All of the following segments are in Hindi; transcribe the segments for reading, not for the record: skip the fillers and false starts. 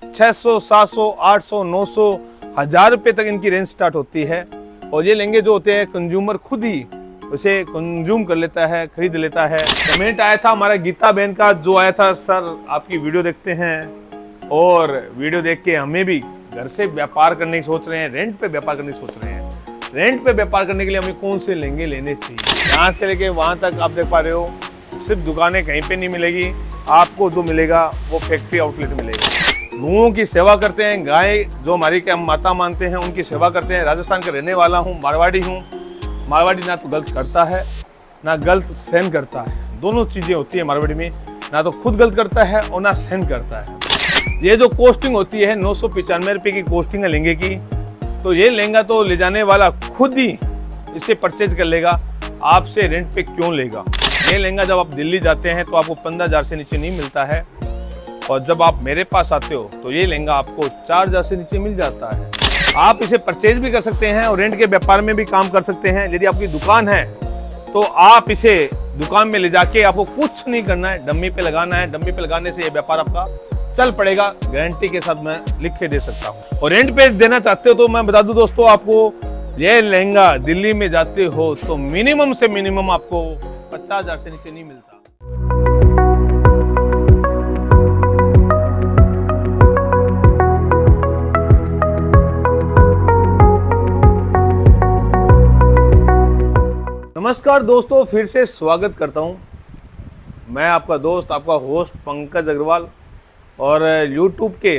600, 700, 800, 900, 1000 रुपये तक इनकी रेंज स्टार्ट होती है। और ये लहंगे जो होते हैं कंज्यूमर खुद ही उसे कंज्यूम कर लेता है, खरीद लेता है। कमेंट आया था हमारा गीता बहन का, जो आया था, सर आपकी वीडियो देखते हैं और वीडियो देख के हमें भी घर से व्यापार करने की सोच रहे हैं, रेंट पे व्यापार करने की सोच रहे हैं। रेंट पे व्यापार करने के लिए हमें कौन से लहंगे लेने चाहिए। यहाँ से लेके वहाँ तक आप देख पा रहे हो, सिर्फ दुकानें कहीं पे नहीं मिलेगी, आपको जो मिलेगा वो फैक्ट्री आउटलेट मिलेगा। गौओं की सेवा करते हैं, गाय जो हमारी के हम माता मानते हैं उनकी सेवा करते हैं। राजस्थान का रहने वाला हूँ, मारवाड़ी हूँ। मारवाड़ी ना तो गलत करता है ना गलत सहन करता है, दोनों चीज़ें होती है मारवाड़ी में। ना तो खुद गलत करता है और ना सहन करता है। ये जो कॉस्टिंग होती है 995 रुपये की कॉस्टिंग है लहंगे की, तो ये लहंगा तो ले जाने वाला खुद ही इसे परचेज कर लेगा, आपसे रेंट पे क्यों लेगा। ये लहंगा जब आप दिल्ली जाते हैं तो आपको 15,000 से नीचे नहीं मिलता है, और जब आप मेरे पास आते हो तो ये लहंगा आपको 4,000 से नीचे मिल जाता है। आप इसे परचेज भी कर सकते हैं और रेंट के व्यापार में भी काम कर सकते हैं। यदि आपकी दुकान है तो आप इसे दुकान में ले जाके आपको कुछ नहीं करना है, डम्मी पे लगाना है। डम्मी पे लगाने से ये व्यापार आपका चल पड़ेगा, गारंटी के साथ मैं लिख के दे सकता हूँ। और रेंट पे देना चाहते हो तो मैं बता दूं दोस्तों, आपको ये लहंगा दिल्ली में जाते हो तो मिनिमम से मिनिमम आपको 50,000 से नीचे नहीं मिलता। नमस्कार दोस्तों, फिर से स्वागत करता हूं। मैं आपका दोस्त, आपका होस्ट पंकज अग्रवाल, और YouTube के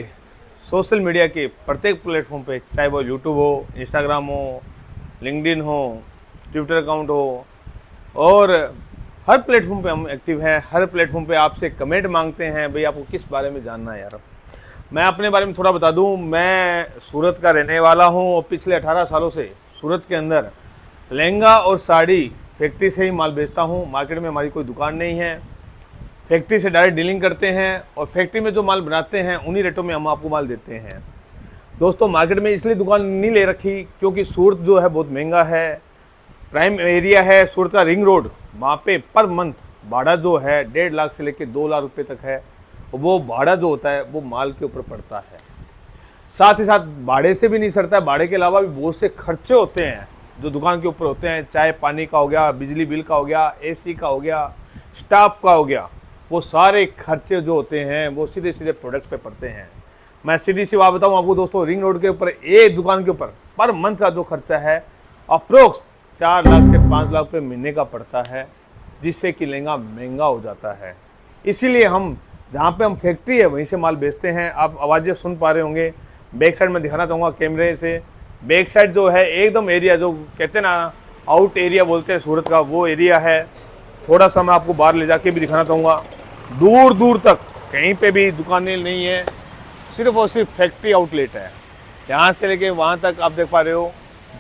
सोशल मीडिया के प्रत्येक प्लेटफॉर्म पे, चाहे वो YouTube हो, इंस्टाग्राम हो, लिंक्डइन हो, ट्विटर अकाउंट हो, और हर प्लेटफॉर्म पे हम एक्टिव हैं। हर प्लेटफॉर्म पे आपसे कमेंट मांगते हैं, भाई आपको किस बारे में जानना है यार। मैं अपने बारे में थोड़ा बता दूं, मैं सूरत का रहने वाला हूं और पिछले 18 सालों से सूरत के अंदर लहंगा और साड़ी फैक्ट्री से ही माल बेचता हूं। मार्केट में हमारी कोई दुकान नहीं है, फैक्ट्री से डायरेक्ट डीलिंग करते हैं और फैक्ट्री में जो माल बनाते हैं उन्हीं रेटों में हम आपको माल देते हैं। दोस्तों, मार्केट में इसलिए दुकान नहीं ले रखी क्योंकि सूरत जो है बहुत महंगा है, प्राइम एरिया है सूरत का, रिंग रोड। वहाँ पे पर मंथ भाड़ा जो है 1.5 लाख से लेकर 2 लाख रुपये तक है। वो भाड़ा जो होता है वो माल के ऊपर पड़ता है। साथ ही साथ भाड़े से भी नहीं सरता है, भाड़े के अलावा भी बहुत से खर्चे होते हैं जो दुकान के ऊपर होते हैं, चाहे पानी का हो गया, बिजली बिल का हो गया, AC का हो गया, स्टाफ का हो गया। वो सारे खर्चे जो होते हैं वो सीधे सीधे प्रोडक्ट पे पड़ते हैं। मैं सीधी सी बात बताऊं आपको दोस्तों, रिंग रोड के ऊपर एक दुकान के ऊपर पर मंथ का जो खर्चा है अप्रोक्स 4 लाख से 5 लाख रुपये महीने का पड़ता है, जिससे कि लहंगा महंगा हो जाता है। इसीलिए हम जहाँ पे हम फैक्ट्री है वहीं से माल बेचते हैं। आप आवाज़ें सुन पा रहे होंगे, बैक साइड में दिखाना चाहूँगा कैमरे से। बैक साइड जो है एकदम एरिया जो कहते हैं ना, आउट एरिया बोलते हैं सूरत का, वो एरिया है। थोड़ा सा मैं आपको बाहर ले जाके भी दिखाना चाहूँगा। दूर दूर तक कहीं पे भी दुकानें नहीं है, सिर्फ और सिर्फ फैक्ट्री आउटलेट है। यहाँ से लेके वहाँ तक आप देख पा रहे हो,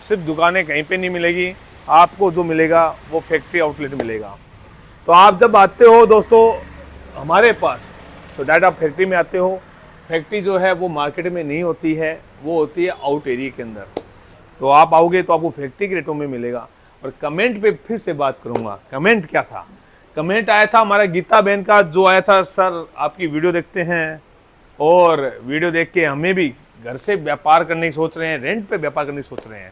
सिर्फ दुकानें कहीं पे नहीं मिलेगी, आपको जो मिलेगा वो फैक्ट्री आउटलेट मिलेगा। तो आप जब आते हो दोस्तों हमारे पास, तो डायरेक्ट आप फैक्ट्री में आते हो। फैक्ट्री जो है वो मार्केट में नहीं होती है, वो होती है आउट एरिया के अंदर। तो आप आओगे तो आपको फैक्ट्री के रेटों में मिलेगा। और कमेंट पे फिर से बात करूंगा, कमेंट क्या था। कमेंट आया था हमारा गीता बहन का, जो आया था, सर आपकी वीडियो देखते हैं और वीडियो देख के हमें भी घर से व्यापार करने की सोच रहे हैं, रेंट पे व्यापार करने की सोच रहे हैं।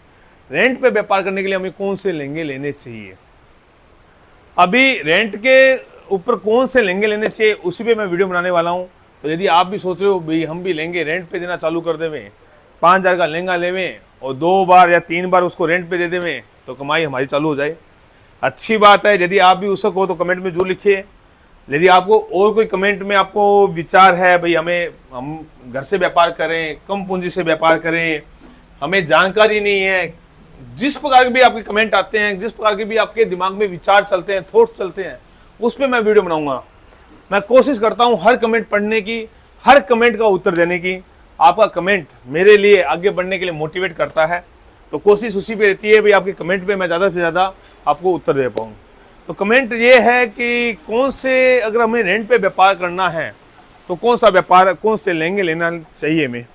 रेंट पे व्यापार करने के लिए हमें कौन से लहंगे लेने चाहिए। अभी रेंट के ऊपर कौन से लहंगे लेने चाहिए उसी पे मैं वीडियो बनाने वाला हूँ। तो यदि आप भी सोच रहे हो भाई हम भी लेंगे रेंट पे देना चालू कर देवें, 5,000 का लहंगा लेवें और 2 बार या 3 बार उसको रेंट पे दे देवें, तो कमाई हमारी चालू हो जाए। अच्छी बात है। यदि आप भी उसको हो तो कमेंट में जरूर लिखिए। यदि आपको और कोई कमेंट में आपको विचार है, भाई हम घर से व्यापार करें, कम पूंजी से व्यापार करें, हमें जानकारी नहीं है, जिस प्रकार के भी आपके कमेंट आते हैं, जिस प्रकार के भी आपके दिमाग में विचार चलते हैं, थॉट्स चलते हैं, उस पर मैं वीडियो बनाऊंगा। मैं कोशिश करता हूं हर कमेंट पढ़ने की, हर कमेंट का उत्तर देने की। आपका कमेंट मेरे लिए आगे बढ़ने के लिए मोटिवेट करता है, तो कोशिश उसी पे रहती है भाई आपके कमेंट पे मैं ज़्यादा से ज़्यादा आपको उत्तर दे पाऊँ। तो कमेंट ये है कि कौन से, अगर हमें रेंट पे व्यापार करना है तो कौन सा व्यापार, कौन से लहंगे लेना चाहिए हमें।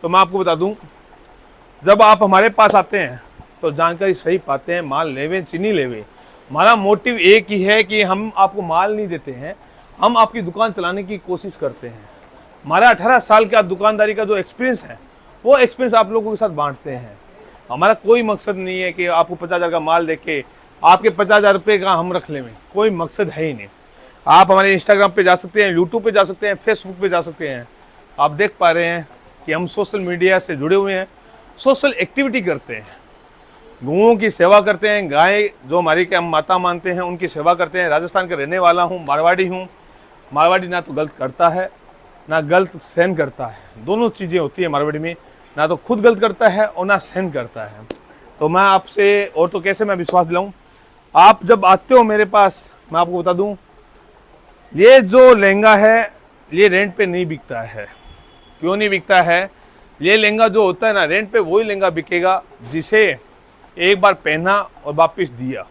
तो मैं आपको बता दूँ, जब आप हमारे पास आते हैं तो जानकारी सही पाते हैं, माल लेवे चीनी लेवे। हमारा मोटिव एक ही है कि हम आपको माल नहीं देते हैं, हम आपकी दुकान चलाने की कोशिश करते हैं। हमारा 18 साल का दुकानदारी का जो एक्सपीरियंस है वो एक्सपीरियंस आप लोगों के साथ बांटते हैं। हमारा कोई मकसद नहीं है कि आपको 50,000 का माल देके आपके 50,000 रुपये का हम रख लें, कोई मकसद है ही नहीं। आप हमारे इंस्टाग्राम पे जा सकते हैं, यूट्यूब पे जा सकते हैं, फेसबुक पे जा सकते हैं। आप देख पा रहे हैं कि हम सोशल मीडिया से जुड़े हुए हैं, सोशल एक्टिविटी करते हैं, गऊओं की सेवा करते हैं, गाय जो हमारी के हम माता मानते हैं उनकी सेवा करते हैं। राजस्थान का रहने वाला हूँ, मारवाड़ी हूँ। मारवाड़ी ना तो गलत करता है ना गलत सहन करता है, दोनों चीज़ें होती है मारवाड़ी में, ना तो खुद गलत करता है और ना सहन करता है। तो मैं आपसे और तो कैसे मैं विश्वास दिलाऊं, आप जब आते हो मेरे पास, मैं आपको बता दूं, ये जो लहंगा है ये रेंट पे नहीं बिकता है। क्यों नहीं बिकता है? ये लहंगा जो होता है ना, रेंट पे वही लहंगा बिकेगा जिसे एक बार पहना और वापस दिया।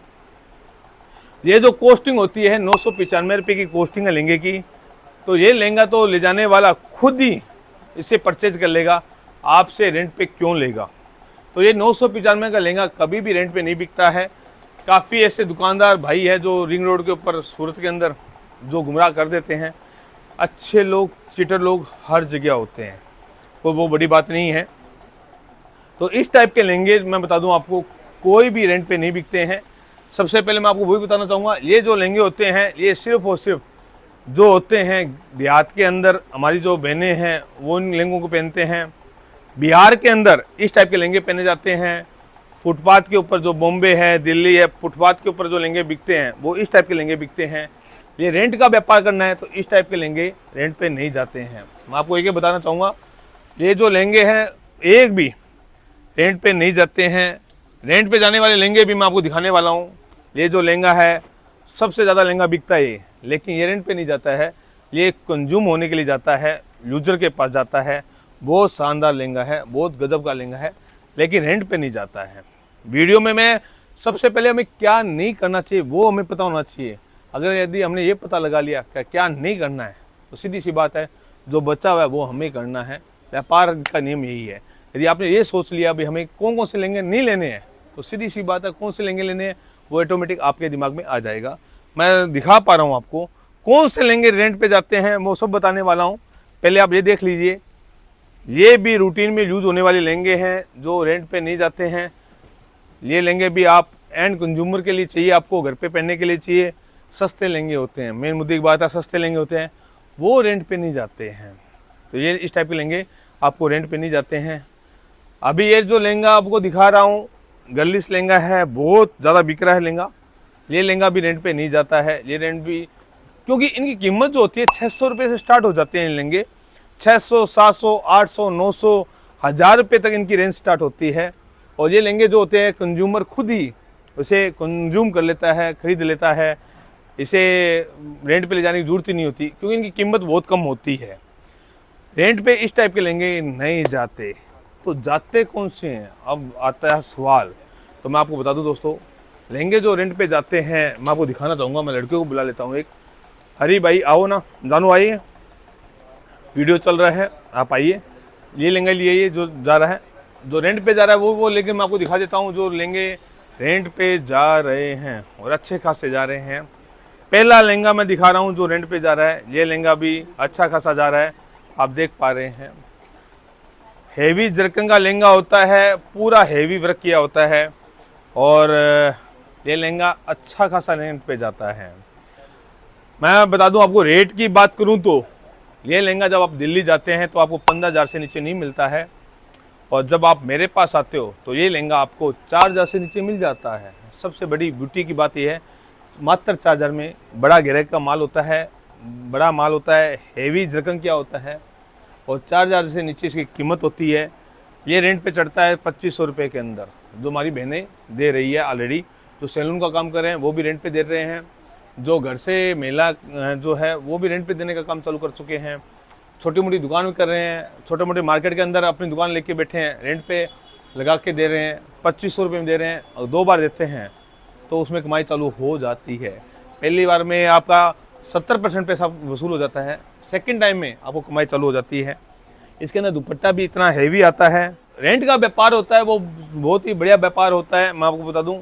ये जो कॉस्टिंग होती है 995 रुपये की कॉस्टिंग है लहंगे की, तो ये लहंगा तो ले जाने वाला खुद ही इसे परचेज कर लेगा, आपसे रेंट पे क्यों लेगा। तो ये 995 का लहंगा कभी भी रेंट पे नहीं बिकता है। काफ़ी ऐसे दुकानदार भाई है जो रिंग रोड के ऊपर सूरत के अंदर जो गुमराह कर देते हैं। अच्छे लोग, चीटर लोग हर जगह होते हैं, कोई वो बड़ी बात नहीं है। तो इस टाइप के लहंगे मैं बता दूं आपको, कोई भी रेंट पे नहीं बिकते हैं। सबसे पहले मैं आपको वही बताना चाहूँगा, ये जो लहंगे होते हैं ये सिर्फ और सिर्फ जो होते हैं देहात के अंदर, हमारी जो बहनें हैं वो इन लहंगों को पहनते हैं। बिहार के अंदर इस टाइप के लहंगे पहने जाते हैं। फुटपाथ के ऊपर जो बॉम्बे है, दिल्ली है, फुटपाथ के ऊपर जो लहंगे बिकते हैं वो इस टाइप के लहंगे बिकते हैं। ये रेंट का व्यापार करना है तो इस टाइप के लहंगे रेंट पे नहीं जाते हैं। मैं आपको एक बताना चाहूँगा, ये जो लहंगे हैं एक भी रेंट पे नहीं जाते हैं। रेंट पे जाने वाले लहंगे भी मैं आपको दिखाने वाला हूँ। ये जो लहंगा है सबसे ज़्यादा लहंगा बिकता है ये, लेकिन ये रेंट पे नहीं जाता है, ये कंज्यूम होने के लिए जाता है, यूजर के पास जाता है। बहुत शानदार लहंगा है, बहुत गजब का लहंगा है, लेकिन रेंट पे नहीं जाता है। वीडियो में मैं सबसे पहले हमें क्या नहीं करना चाहिए वो हमें पता होना चाहिए। अगर यदि हमने ये पता लगा लिया कि क्या नहीं करना है तो सीधी सी बात है, जो बचा हुआ है वो हमें करना है। व्यापार का नियम यही है। यदि आपने ये सोच लिया भाई हमें कौन कौन से लहंगे नहीं लेने हैं, तो सीधी सी बात है कौन से लहंगे लेने हैं वो ऑटोमेटिक आपके दिमाग में आ जाएगा। मैं दिखा पा रहा हूँ आपको कौन से लहंगे रेंट पे जाते हैं, वो सब बताने वाला हूँ। पहले आप ये देख लीजिए, ये भी रूटीन में यूज होने वाले लहंगे हैं जो रेंट पे नहीं जाते हैं। ये लहंगे भी आप एंड कंज्यूमर के लिए चाहिए, आपको घर पे पहनने के लिए चाहिए। सस्ते लहंगे होते हैं, मेन मुद्दे की बात है, सस्ते लहंगे होते हैं, वो रेंट पे नहीं जाते हैं। तो ये इस टाइप के लहंगे आपको रेंट पे नहीं जाते हैं। अभी ये जो लहंगा आपको दिखा रहा हूँ गर्लिश लहंगा है, बहुत ज़्यादा बिक रहा है लहंगा। ये लहंगा भी रेंट पे नहीं जाता है। ये रेंट भी, क्योंकि इनकी कीमत जो होती है 600 रुपये से स्टार्ट हो जाते हैं लहंगे। 600, 700, 800, 900, 1000 रुपये तक इनकी रेंज स्टार्ट होती है। और ये लहंगे जो होते हैं कंज्यूमर खुद ही उसे कंज्यूम कर लेता है, खरीद लेता है। इसे रेंट पे ले जाने की ज़रूरत ही नहीं होती, क्योंकि इनकी कीमत बहुत कम होती है। रेंट पे इस टाइप के लहंगे नहीं जाते, तो जाते कौन से हैं? अब आता है सवाल। तो मैं आपको बता दूं दोस्तों, लहंगे जो रेंट पे जाते हैं मैं आपको दिखाना चाहूँगा। मैं लड़के को बुला लेता हूँ एक, हरी भाई आओ ना, जानू आइए, वीडियो चल रहा है, आप आइए। ये लहंगा लिए ये जो जा रहा है, जो रेंट पे जा रहा है वो लहंगे मैं आपको दिखा देता हूँ जो लहंगे रेंट पे जा रहे हैं और अच्छे खासे जा रहे हैं। पहला लहंगा मैं दिखा रहा हूँ जो रेंट पे जा रहा है। ये लहंगा भी अच्छा खासा जा रहा है, आप देख पा रहे हैं। हेवी जरकन का लहंगा होता है, पूरा हेवी वर्क किया होता है, और ये लहंगा अच्छा खासा रेंट पे जाता है। मैं बता दूं आपको, रेट की बात करूं तो ये लहंगा जब आप दिल्ली जाते हैं तो आपको 15,000 से नीचे नहीं मिलता है, और जब आप मेरे पास आते हो तो ये लहंगा आपको 4,000 से नीचे मिल जाता है। सबसे बड़ी ब्यूटी की बात यह है, मात्र 4,000 में बड़ा गैरेज का माल होता है, बड़ा माल होता है, हेवी जरकन किया होता है, और 4,000 से नीचे इसकी कीमत होती है। ये रेंट पे चढ़ता है 2500 रुपये के अंदर, जो हमारी बहनें दे रही है ऑलरेडी। जो सैलून का काम कर रहे हैं वो भी रेंट पे दे रहे हैं, जो घर से महिला जो है वो भी रेंट पे देने का काम चालू कर चुके हैं। छोटी मोटी दुकान भी कर रहे हैं, छोटे मोटे मार्केट के अंदर अपनी दुकान लेके बैठे हैं, रेंट पे लगा के दे रहे हैं, 2500 रुपये में दे रहे हैं, और 2 बार देते हैं तो उसमें कमाई चालू हो जाती है। पहली बार में आपका 70% पैसा वसूल हो जाता है, सेकंड टाइम में आपको कमाई चालू हो जाती है। इसके अंदर दुपट्टा भी इतना हैवी आता है। रेंट का व्यापार होता है वो बहुत ही बढ़िया व्यापार होता है। मैं आपको बता दूं,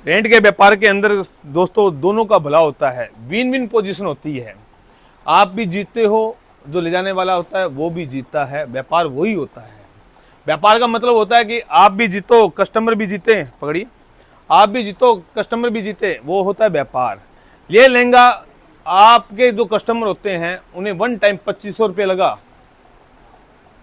रेंट के व्यापार के अंदर दोस्तों दोनों का भला होता है, विन विन पोजीशन होती है। आप भी जीतते हो, जो ले जाने वाला होता है वो भी जीतता है, व्यापार वही होता है। व्यापार का मतलब होता है कि आप भी जीतो, कस्टमर भी जीते, पकड़िए, आप भी जीतो, कस्टमर भी जीते, वो होता है व्यापार। ये लहंगा आपके जो कस्टमर होते हैं उन्हें वन टाइम 2500 रुपये लगा,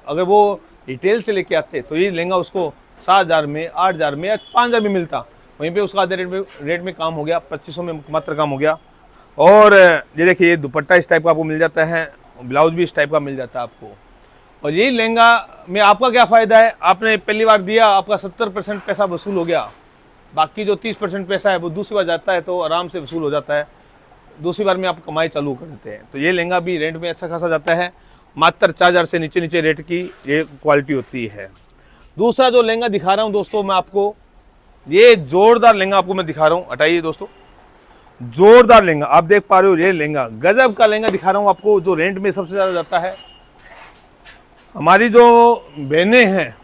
अगर वो रिटेल से लेके आते तो ये लहंगा उसको 7000 में, 8000 में या 5000 में मिलता। वहीं पे उसका आधे रेट में काम हो गया, 2500 में मात्र काम हो गया। और ये देखिए, ये दुपट्टा इस टाइप का आपको मिल जाता है, ब्लाउज भी इस टाइप का मिल जाता है आपको। और यही लहंगा में आपका क्या फ़ायदा है, आपने पहली बार दिया, आपका 70% पैसा वसूल हो गया, बाकी जो 30% पैसा है वो दूसरी बार जाता है तो आराम से वसूल हो जाता है, दूसरी बार में आप कमाई चालू कर देते हैं। तो ये लहंगा भी रेंट में अच्छा खासा जाता है, मात्र 4000 से नीचे नीचे रेट की ये क्वालिटी होती है। दूसरा जो लहंगा दिखा रहा हूँ दोस्तों मैं आपको, ये जोरदार लहंगा आपको मैं दिखा रहा हूँ, हटाइए दोस्तों, जोरदार लहंगा आप देख पा रहे हो, ये लहंगा गजब का लहंगा दिखा रहा हूँ आपको, जो रेंट में सबसे ज़्यादा जाता है। हमारी जो बहनें हैं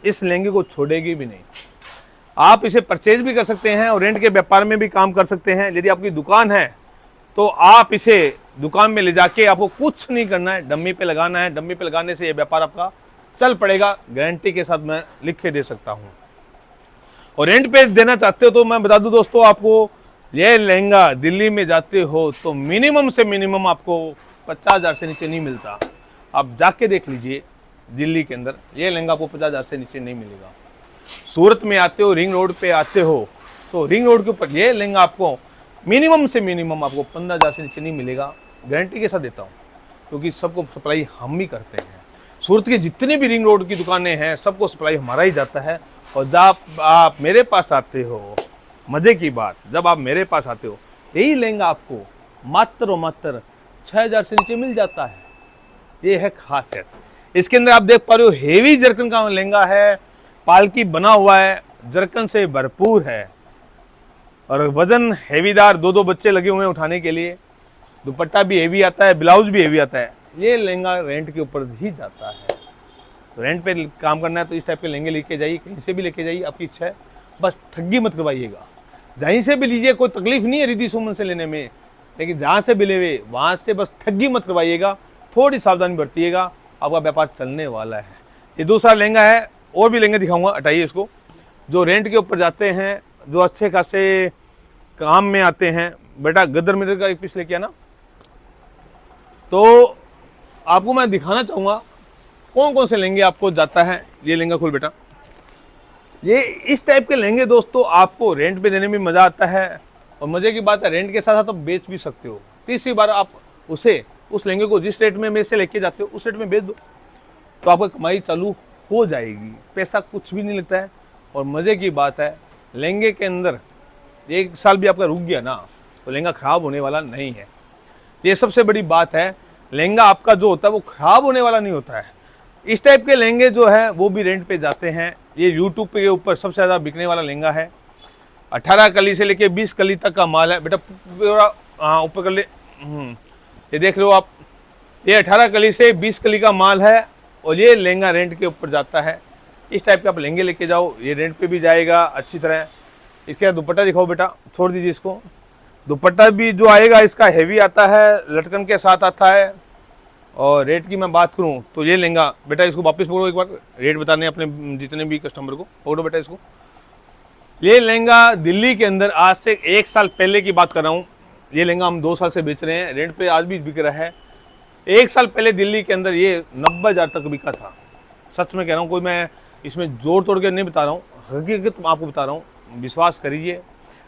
इस लहंगे को छोड़ेगी भी नहीं, आप इसे परचेज भी कर सकते हैं और रेंट के व्यापार में भी काम कर सकते हैं। यदि आपकी दुकान है तो आप इसे दुकान में ले जाके, आपको कुछ नहीं करना है, डम्मी पे लगाना है, डम्मी पे लगाने से ये व्यापार आपका चल पड़ेगा, गारंटी के साथ मैं लिख के दे सकता हूँ। और रेंट पे देना चाहते हो तो मैं बता दूं दोस्तों आपको, ये लहंगा दिल्ली में जाते हो तो मिनिमम से मिनिमम आपको 50,000 से नीचे नहीं मिलता। आप जाके देख लीजिए, दिल्ली के अंदर ये लहंगा आपको 50,000 से नीचे नहीं मिलेगा। सूरत में आते हो, रिंग रोड पे आते हो, तो रिंग रोड के ऊपर ये लहंगा आपको मिनिमम से मिनिमम आपको 15,000 से नीचे नहीं मिलेगा, गारंटी के साथ देता हूँ, क्योंकि सबको सप्लाई हम ही करते हैं। सूरत के जितने भी रिंग रोड की दुकानें हैं सबको सप्लाई हमारा ही जाता है। और जब आप मेरे पास आते हो, मज़े की बात, जब आप मेरे पास आते हो, यही लहंगा आपको मात्र और मात्र 6000 से नीचे मिल जाता है। ये है खासियत। इसके अंदर आप देख पा रहे हो, हेवी जरकन का लहंगा है, पालकी बना हुआ है, जरकन से भरपूर है और वजन हेवीदार, 2-2 बच्चे लगे हुए हैं उठाने के लिए। दुपट्टा भी हेवी आता है, ब्लाउज भी हेवी आता है। ये लहंगा रेंट के ऊपर ही जाता है, तो रेंट पे काम करना है तो इस टाइप के लहंगे लेके जाइए, कहीं से भी लेके जाइए, आपकी इच्छा है, बस ठगी मत करवाइएगा। जहीं से भी लीजिए, कोई तकलीफ नहीं है रिद्धि सुमन से लेने में, लेकिन जहाँ से भी ले वहाँ से बस ठगी मत करवाइएगा, थोड़ी सावधानी बरतिएगा, आपका व्यापार चलने वाला है। ये दूसरा लहंगा है, और भी लहंगे दिखाऊंगा, हटाइए इसको, जो रेंट के ऊपर जाते हैं, जो अच्छे खासे काम में आते हैं। बेटा गदर मिरर का एक पीस लेके आना। तो आपको मैं दिखाना चाहूँगा कौन कौन से लहंगे आपको जाता है। ये लहंगा खोल बेटा, ये इस टाइप के लहंगे दोस्तों आपको रेंट पे देने में मज़ा आता है, और मज़े की बात है रेंट के साथ साथ आप बेच भी सकते हो। तीसरी बार आप उसे, उस लहंगे को जिस रेट में मेरे से लेके जाते हो उस रेट में बेच दो, तो आपका कमाई चालू हो जाएगी, पैसा कुछ भी नहीं लगता है। और मज़े की बात है, लहंगे के अंदर 1 साल भी आपका रुक गया ना तो लहंगा ख़राब होने वाला नहीं है। ये सबसे बड़ी बात है, लहंगा आपका जो होता है वो ख़राब होने वाला नहीं होता है। इस टाइप के लहंगे जो है वो भी रेंट पे जाते हैं। ये यूट्यूब के ऊपर सबसे ज़्यादा बिकने वाला लहंगा है। 18 कली से लेके 20 कली तक का माल है। बेटा पूरा हाँ ऊपर कर ले, ये देख रहे हो आप, ये 18 कली से 20 कली का माल है और ये लहंगा रेंट के ऊपर जाता है। इस टाइप के आप लहंगे लेके जाओ, ये रेंट पे भी जाएगा अच्छी तरह। इसके बाद दुपट्टा दिखाओ बेटा, छोड़ दीजिए इसको। दुपट्टा भी जो आएगा इसका हेवी आता है, लटकन के साथ आता है। और रेट की मैं बात करूं तो ये लहंगा, बेटा इसको वापस पकड़ो, एक बार रेट बताने अपने जितने भी कस्टमर को, पकड़ो बेटा इसको। ये लहंगा दिल्ली के अंदर आज से 1 साल पहले की बात कर रहा हूँ, ये लहंगा हम 2 साल से बेच रहे हैं, रेंट पे आज भी बिक रहा है। 1 साल पहले दिल्ली के अंदर ये 90,000 तक बिका था। सच में कह रहा हूँ, कोई मैं इसमें जोड़ तोड़ के नहीं बता रहा हूँ, हकीकत आपको बता रहा हूँ, विश्वास करिए।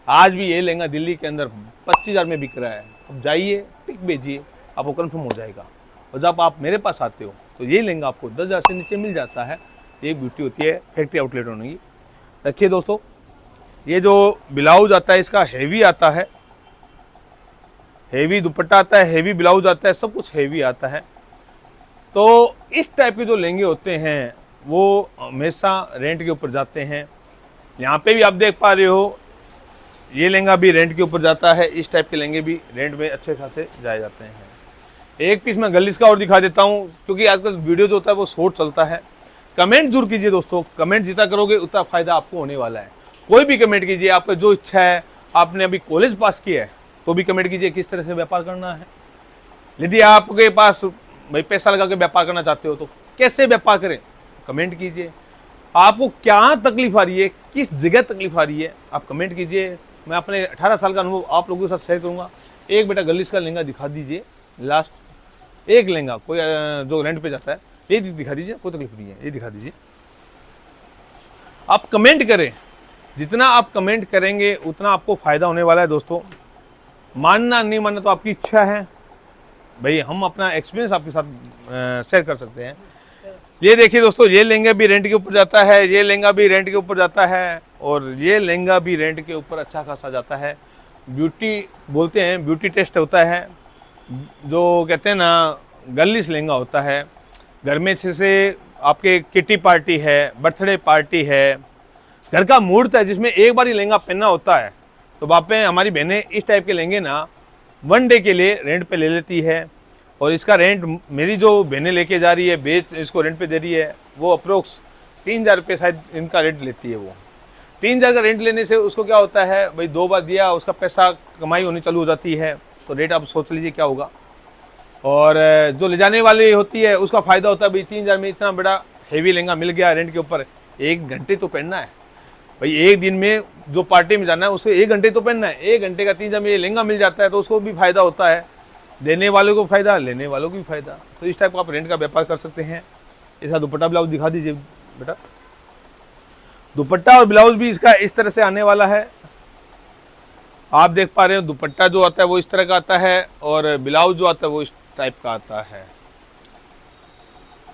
आज भी ये लहंगा दिल्ली के अंदर 25,000 में बिक रहा है। अब जाइए पिक भेजिए, आपको कन्फर्म हो जाएगा। और जब आप मेरे पास आते हो तो ये लहंगा आपको 10,000 से नीचे मिल जाता है। ये ब्यूटी होती है फैक्ट्री आउटलेट होने की। देखिए दोस्तों, ये जो ब्लाउज आता है इसका हेवी आता है, हेवी दुपट्टा आता है, हेवी ब्लाउज आता है, सब कुछ हेवी आता है। तो इस टाइप के जो लहंगे होते हैं वो हमेशा रेंट के ऊपर जाते हैं। यहाँ पे भी आप देख पा रहे हो, ये लहंगा भी रेंट के ऊपर जाता है। इस टाइप के लहंगे भी रेंट में अच्छे खासे जाए जाते हैं। एक पीस मैं गलीस का और दिखा देता हूँ, क्योंकि आजकल वीडियो जो होता है वो शॉर्ट चलता है। कमेंट जरूर कीजिए दोस्तों, कमेंट जितना करोगे उतना फ़ायदा आपको होने वाला है। कोई भी कमेंट कीजिए, आपका जो इच्छा है। आपने अभी कॉलेज पास किया है तो भी कमेंट कीजिए किस तरह से व्यापार करना है। यदि आपके पास भाई पैसा लगा के व्यापार करना चाहते हो तो कैसे व्यापार करें, कमेंट कीजिए। आपको क्या तकलीफ आ रही है, किस जगह तकलीफ आ रही है, आप कमेंट कीजिए। मैं अपने 18 साल का अनुभव आप लोगों के साथ शेयर करूँगा। एक बेटा गर्लिश का लहंगा दिखा दीजिए, लास्ट एक लहंगा कोई जो रेंट पे जाता है, ये दिखा दीजिए, कोई तकलीफ नहीं है, ये दिखा दीजिए। आप कमेंट करें, जितना आप कमेंट करेंगे उतना आपको फ़ायदा होने वाला है दोस्तों। मानना नहीं मानना तो आपकी इच्छा है, भाई हम अपना एक्सपीरियंस आपके साथ शेयर कर सकते हैं। ये देखिए दोस्तों, ये लहंगा भी रेंट के ऊपर जाता है, ये लहंगा भी रेंट के ऊपर जाता है, और ये लहंगा भी रेंट के ऊपर अच्छा खासा जाता है। ब्यूटी बोलते हैं, ब्यूटी टेस्ट होता है, जो कहते हैं ना गर्लिश लहंगा होता है। घर में से आपके किटी पार्टी है, बर्थडे पार्टी है, घर का मुहूर्त है जिसमें एक बार ही लहंगा पहनना होता है, तो बापें हमारी बहनें इस टाइप के लहंगे ना 1 डे के लिए रेंट पे ले लेती है। और इसका रेंट मेरी जो बहनें लेके जा रही है, बेच इसको रेंट पे दे रही है, वो अप्रोक्स 3000 रुपये शायद इनका रेंट लेती है। वो 3000 का रेंट लेने से उसको क्या होता है, भाई 2 बार दिया, उसका पैसा कमाई होनी चालू हो जाती है, तो रेट आप सोच लीजिए क्या होगा। और जो ले जाने वाली होती है उसका फ़ायदा होता है, भाई 3000 में इतना बड़ा हेवी लहंगा मिल गया रेंट के ऊपर, 1 घंटे तो पहनना है भाई, एक दिन में जो पार्टी में जाना है उसको 1 घंटे तो पहनना है। 1 घंटे का 3000 में ये लहंगा मिल जाता है, तो उसको भी फ़ायदा होता है, देने वालों को फ़ायदा, लेने वालों को भी फ़ायदा। तो इस टाइप का आप रेंट का व्यापार कर सकते हैं। इसका दुपट्टा ब्लाउज दिखा दीजिए बेटा। दुपट्टा और ब्लाउज भी इसका इस तरह से आने वाला है, आप देख पा रहे हो। दुपट्टा जो आता है वो इस तरह का आता है, और ब्लाउज जो आता है वो इस टाइप का आता है।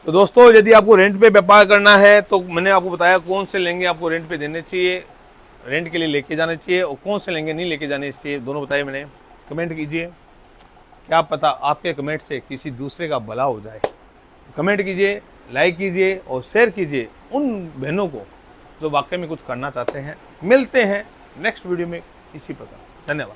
तो दोस्तों, यदि आपको रेंट पे व्यापार करना है तो मैंने आपको बताया कौन से लहंगे आपको रेंट पे देने चाहिए, रेंट के लिए लेके जाने चाहिए, और कौन से लहंगे नहीं लेके जाने चाहिए, दोनों बताए मैंने। कमेंट कीजिए, क्या पता आपके कमेंट से किसी दूसरे का भला हो जाए। कमेंट कीजिए, लाइक कीजिए और शेयर कीजिए उन बहनों को जो वाकई में कुछ करना चाहते हैं। मिलते हैं नेक्स्ट वीडियो में इसी प्रकार। धन्यवाद।